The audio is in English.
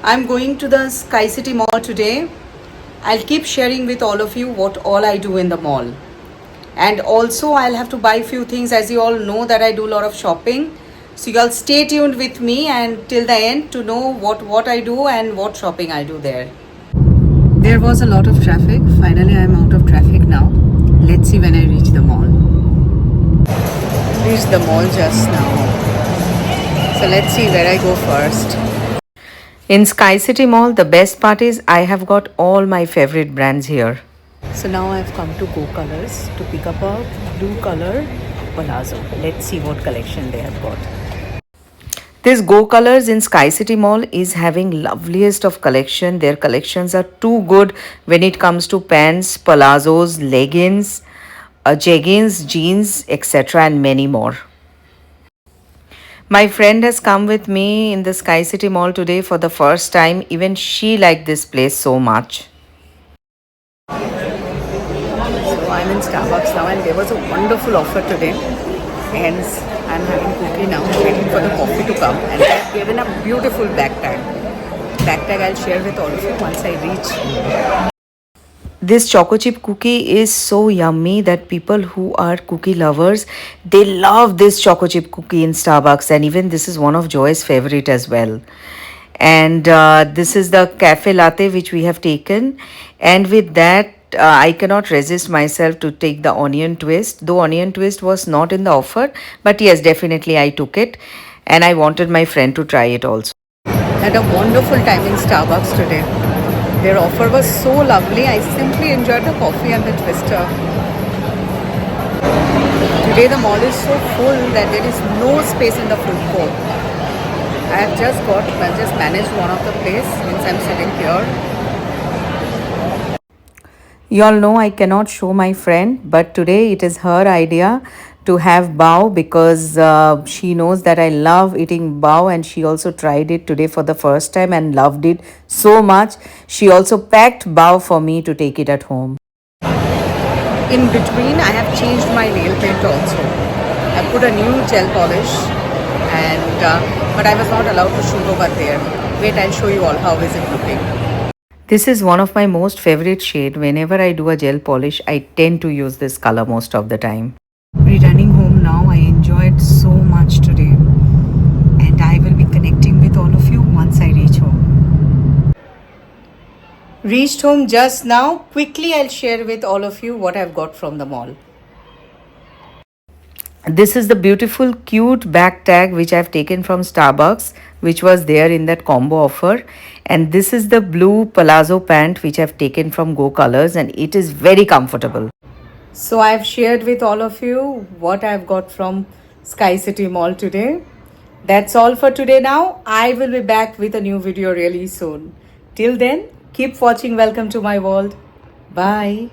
I'm going to the Sky City Mall today. I'll keep sharing with all of you what all I do in the mall. And also I'll have to buy few things, as you all know that I do a lot of shopping. So you all stay tuned with me and till the end to know what I do and what shopping I do there. There was a lot of traffic. Finally I'm out of traffic now. Let's see when I reach the mall. Reached the mall just now. So let's see where I go first. In Sky City Mall, the best part is I have got all my favorite brands here. So now I've come to Go Colors to pick up a blue color palazzo. Let's see what collection they have got. This Go Colors in Sky City Mall is having loveliest of collection. Their collections are too good when it comes to pants, palazzos, leggings, jeggings, jeans, etc. and many more. My friend has come with me in the Sky City Mall today for the first time. Even she liked this place so much. So I'm in Starbucks now and there was a wonderful offer today. Hence, I'm having cookie now, waiting for the coffee to come. And they've given a beautiful bag tag. Bag tag I'll share with all of you once I reach. This choco chip cookie is so yummy that people who are cookie lovers, they love this choco chip cookie in Starbucks, and even this is one of Joy's favorite as well. And this is the cafe latte which we have taken, and with that I cannot resist myself to take the onion twist, though onion twist was not in the offer, but yes, definitely I took it and I wanted my friend to try it also. Had a wonderful time in Starbucks today. Their offer was so lovely. I simply enjoyed the coffee and the twister. Today the mall is so full that there is no space in the food court. I have just managed one of the place since I'm sitting here. You all know I cannot show my friend, but today it is her idea to have bao because she knows that I love eating bao, and she also tried it today for the first time and loved it so much. She also packed bao for me to take it at home. In between, I have changed my nail paint also. I put a new gel polish, and but I was not allowed to shoot over there. Wait, I'll show you all how is it looking. This is one of my most favorite shade. Whenever I do a gel polish, I tend to use this color most of the time. Returning home now, I enjoyed so much today, and I will be connecting with all of you once I reach home. Reached home just now. Quickly I'll share with all of you what I've got from the mall. This is the beautiful cute bag tag which I've taken from Starbucks, which was there in that combo offer, and this is the blue palazzo pant which I've taken from Go Colors, and it is very comfortable. So I've shared with all of you what I've got from Sky City Mall today. That's all for today now. I will be back with a new video really soon. Till then, keep watching Welcome to My World. Bye.